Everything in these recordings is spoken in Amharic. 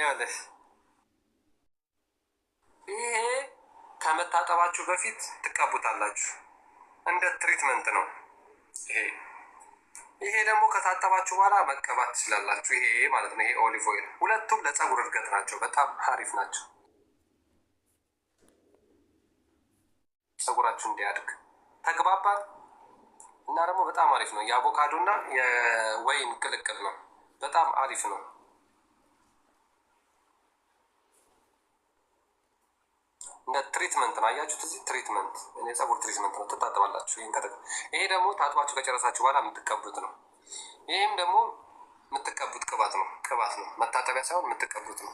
ያለሽ ይሄ ከመታጠባችሁ በፊት ትቀቡታላችሁ። እንደ ትሪትመንት ነው ይሄ። ይሄ ደግሞ ከታጠባችሁ በኋላ መቀባት ትችላላችሁ። ይሄ ማለት ነው። ይሄ ኦሊቭ ኦይል፣ ሁለቱም ለፀጉር እድገት ናቸው። በጣም አሪፍ ናቸው። ፀጉራችሁ እንዲያድግ ተግባባል። እና ደግሞ በጣም አሪፍ ነው። የአቮካዶ እና የወይን ቅልቅል ነው። በጣም አሪፍ ነው። እንደ ትሪትመንት ነው። አያችሁት? እዚህ ትሪትመንት የፀጉር ትሪትመንት ነው። ትታጠባላችሁ። ይሄ ደግሞ ታጥባችሁ ከጨረሳችሁ በኋላ የምትቀቡት ነው። ይህም ደግሞ የምትቀቡት ቅባት ነው። መታጠቢያ ሳይሆን የምትቀቡት ነው።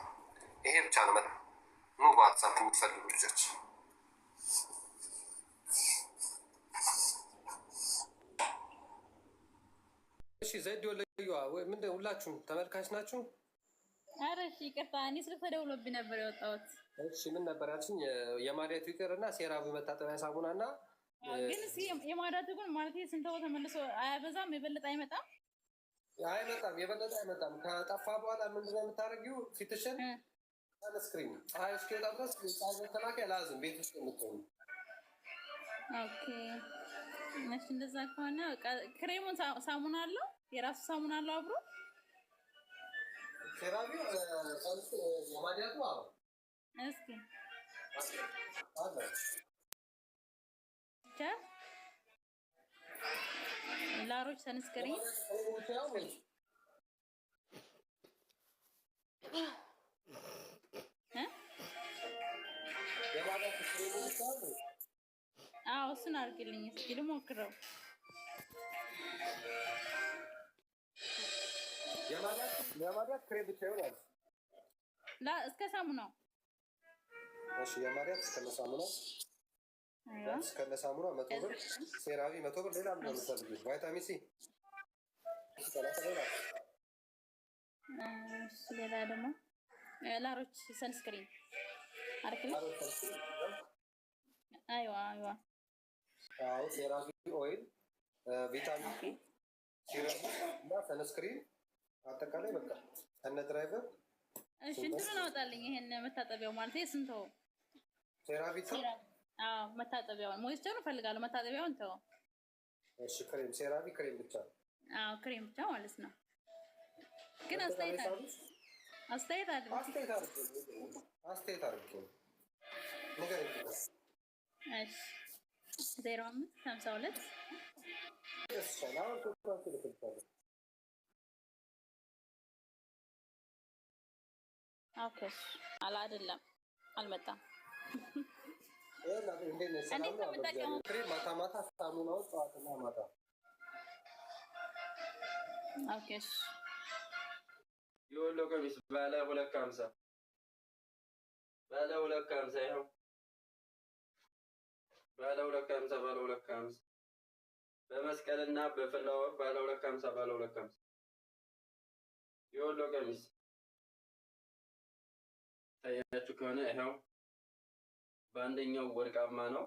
ይሄ ብቻ ነው። ኑ በዋትሳፕ የምትፈልጉ ልጆች እሺ። ዘድ ወለዩዋ ምንድን ሁላችሁም ተመልካች ናችሁ? ኧረ እሺ ይቅርታ፣ እኔ ስልክ ተደውሎብኝ ነበር የወጣሁት። እሺ ምን ነበር ያልሽኝ? የማዲያቱ ይቅር እና ሴራቪ መታጠቢያ ሳሙና እና ግን የማዳቱ ግን ማለት ስንተው ተመልሶ አያበዛም? የበለጠ አይመጣም? የበለጠ አይመጣም። ከጠፋ በኋላ ምንድነው የምታደርጊው? ፊትሽን ሰንስክሪን ፀሐይ እስኪወጣ ድረስ መከላከያ ላዝም ቤት ውስጥ የምትሆኑ። ኦኬ እሺ፣ እንደዛ ከሆነ ክሬሙን ሳሙና አለው፣ የራሱ ሳሙና አለው አብሮ ሴራቪ የማዲያቱ አዎ። እስኪ ላሮች ሰንስክሪን አዎ፣ እሱን አድርግልኝ እስኪ ልሞክረው። የማዲያት ክሬም ብቻ ይሆናል እስከ ሳሙናው። እሺ የማዲያት እስከነ ሳሙናው እስከነሳሙና 100 ብር፣ ሴራቪ 100 ብር። ሌላ ምን ነው ቫይታሚን ሲ ሌላ ደግሞ ላሮች ሰንስክሪን አርክልኝ። አይዋ አዎ፣ ሴራቪ ኦይል፣ ቪታሚን ሲ፣ ሴራቪ እና ሰንስክሪን አጠቃላይ በቃ ከነ ድራይቨር። እሺ እንትኑን አውጣልኝ። ይሄን መታጠቢያው ማለት ስንተው ሴራቪ አዎ መታጠቢያውን ሞይስቸሩን እፈልጋለሁ። መታጠቢያውን ተው። እሺ ክሬም ሴራቪ ክሬም ብቻ። አዎ ክሬም ብቻ ማለት ነው። ግን አስተያየት አድርጉ። ንገረኝ። እሺ 0552 ኦኬ አይደለም አልመጣም። ማታ ማታ ሳሙናው ጠዋትና ማታ። ኦኬ የወሎ ቀሚስ ባለ 250 ይኸው ባለ 250 በመስቀልና በፍላወር ባለ 250 የወሎ ቀሚስ ታያችሁ ከሆነ ይኸው በአንደኛው ወርቃማ ነው።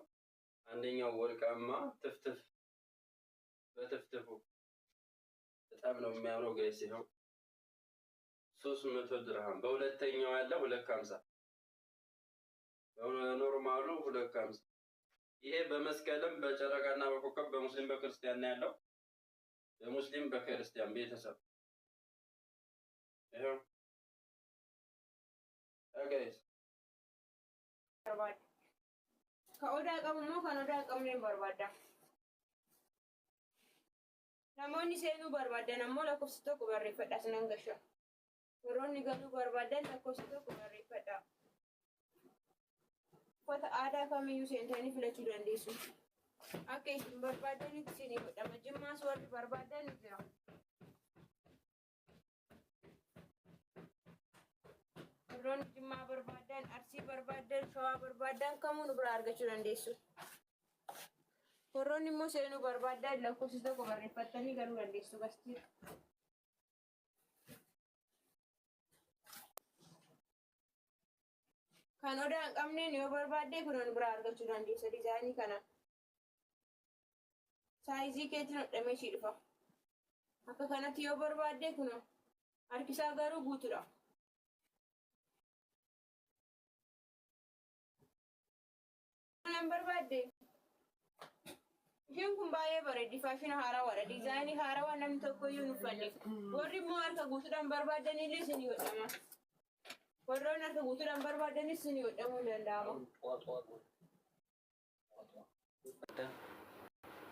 አንደኛው ወርቃማ ትፍትፍ በትፍትፉ በጣም ነው የሚያምረው ጋይስ። ይኸው 300 ድርሃም። በሁለተኛው ያለ 250 በኖርማሉ 250። ይሄ በመስቀልም በጨረቃና በኮከብ በሙስሊም በክርስቲያን ያለው በሙስሊም በክርስቲያን ቤተሰብ ይኸው ጋይስ ከኦዳ ቀምሞ ከኖዳ ቀምኔ በርባዳ namoonni seenuu barbaadan ammoo lakkoofsa tokko barreeffadha sinan gasha. Warroonni galuu barbaadan lakkoofsa tokko barreeffadha. Uffata aadaa kamiyyuu seentanii filachuu dandeessu. Akka isin barbaadanitti isinii godhama. Jimmaas warri barbaadan ni jira. Warroonni Jimmaa barbaadan, Arsii barbaadan, Shawaa barbaadan kamuu nu bira argachuu dandeessu. Warroonni immoo seenuu barbaadan lakkoofsa tokko barreeffatanii galuu dandeessu gastii. Kan odaa hin qabneen yoo barbaadde kun nu bira argachuu dandeessa. Dizaayinii kana saayizii keetiin hodhamee ishii dhufa. Akka kanatti yoo barbaadde kun harkisaa garuu guutuudha. number badde. Isheen kun baay'ee bareeddi faashina haarawaadha diizaayinii haarawaa namni tokko iyyuu nu falle warri immoo harka guutuudhaan barbaadanillee isin godhama warroon harka guutuudhaan barbaadanis isin godhamuu danda'ama.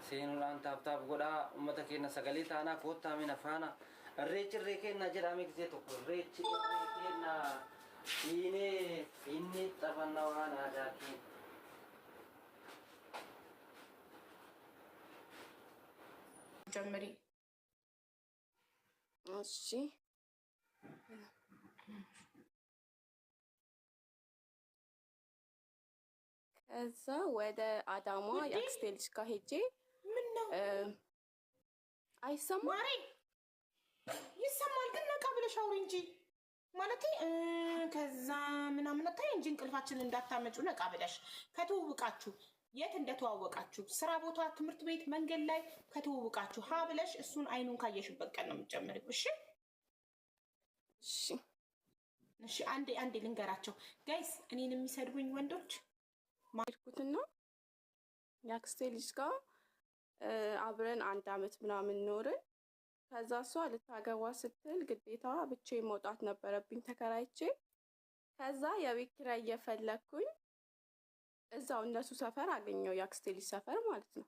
Seenuudhaan taaptaaf godhaa uummata keenya sagalee taanaa koottaa mina faana irreechi kenna jedhame gisee tokko irreechi kenna inni xafanna waan aadaa keenya. ጀምሪ እሺ ከዛ ወደ አዳማ የአክስቴ ልጅ ጋር ሄጄ አይሰማም ማሪ ይሰማል ግን ነቃ ብለሽ አውሪ እንጂ ማለቴ ከዛ ምናምን ታይ እንጂ እንቅልፋችንን እንዳታመጩ ነቃ ብለሽ ከተውውቃችሁ የት እንደተዋወቃችሁ ስራ ቦታ ትምህርት ቤት መንገድ ላይ ከተዋወቃችሁ ሀ ብለሽ እሱን አይኑን ካየሽበት ቀን ነው የምትጨምሪው። እሺ እሺ እሺ አንዴ ልንገራቸው ጋይስ እኔን የሚሰድቡኝ ወንዶች ማልኩትና የአክስቴ ልጅ ጋር አብረን 1 አመት ምናምን ኖርን። ከዛ እሷ ልታገባ ስትል ግዴታ ብቻዬን መውጣት ነበረብኝ ተከራይቼ። ከዛ የቤት ኪራይ እየፈለኩኝ እዛው እነሱ ሰፈር አገኘው የአክስቴ ልጅ ሰፈር ማለት ነው።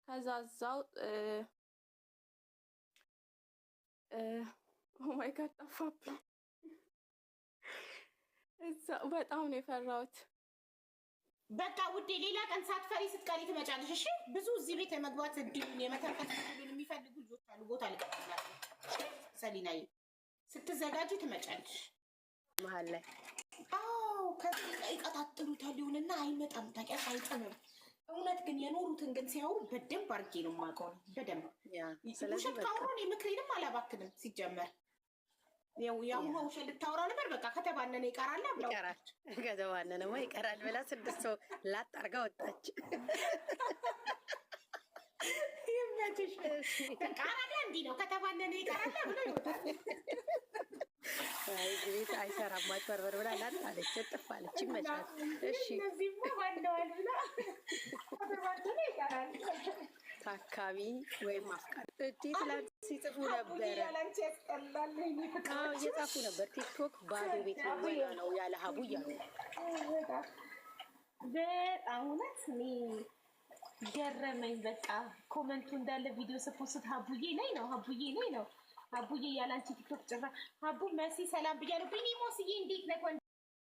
ከዛ እዛው ኦ ማይ ጋድ ጠፋብኝ። እዛው በጣም ነው የፈራሁት። በቃ ውዴ ሌላ ቀን ሳትፈሪ ስትቀሪ ትመጫለሽ። እሺ ብዙ እዚህ ቤት የመግባት እድሉን የመተንፈስ እድሉን የሚፈልጉ ልጆች አሉ። ቦታ ልቀጥላችሁ። እሺ ሰሊናዬ ስትዘጋጂ ትመጫለሽ መሀል ላይ። አዎ ከዚህ ይቀጣጥሉታል ይሁንና አይመጣም። ታውቂያለሽ አይጠምም። እውነት ግን የኖሩትን ግን ሲያወሩ በደንብ አድርጌ ነው የማውቀው። በደንብ ስለዚህ ካወሩ ምክሬንም አላባክንም ሲጀመር ያው ውሸት ልታወራ ነበር። በቃ ከተባነነ ይቀራል ብለው ይቀራል ከተባነነማ ይቀራል ብላ 6 ሰው ላጥ አድርጋ ወጣች። ይመችሽ በቃ አራዳ እንዲህ ነው ከተባነነ ይቀራል ብለው ይወጣል። አይ ግሪት አይሰራም ማጭበርበር ብላ ላጥ አለች ጥፍ አለች። ይመቻል። እሺ እነዚህማ ባንደዋል ብላ ከተባነነ ይቀራል ታካቢ ወይ ማፍቃት እዲ ትላንት ሲጽፉ ነበር። ያላንቺ ያስጠላል አዎ እየጻፉ ነበር። ቲክቶክ ባዶ ቤት ነው ያለ ሀቡ እያሉ በጣም እውነት እኔ ገረመኝ። በቃ ኮመንቱ እንዳለ ቪዲዮ ስፖስት ሀቡዬ ላይ ነው ሀቡዬ ያላንቺ ቲክቶክ ጭራ ሀቡ መሲ ሰላም ብያለሁ። ቢኒ ሞስዬ እንዴት ነህ?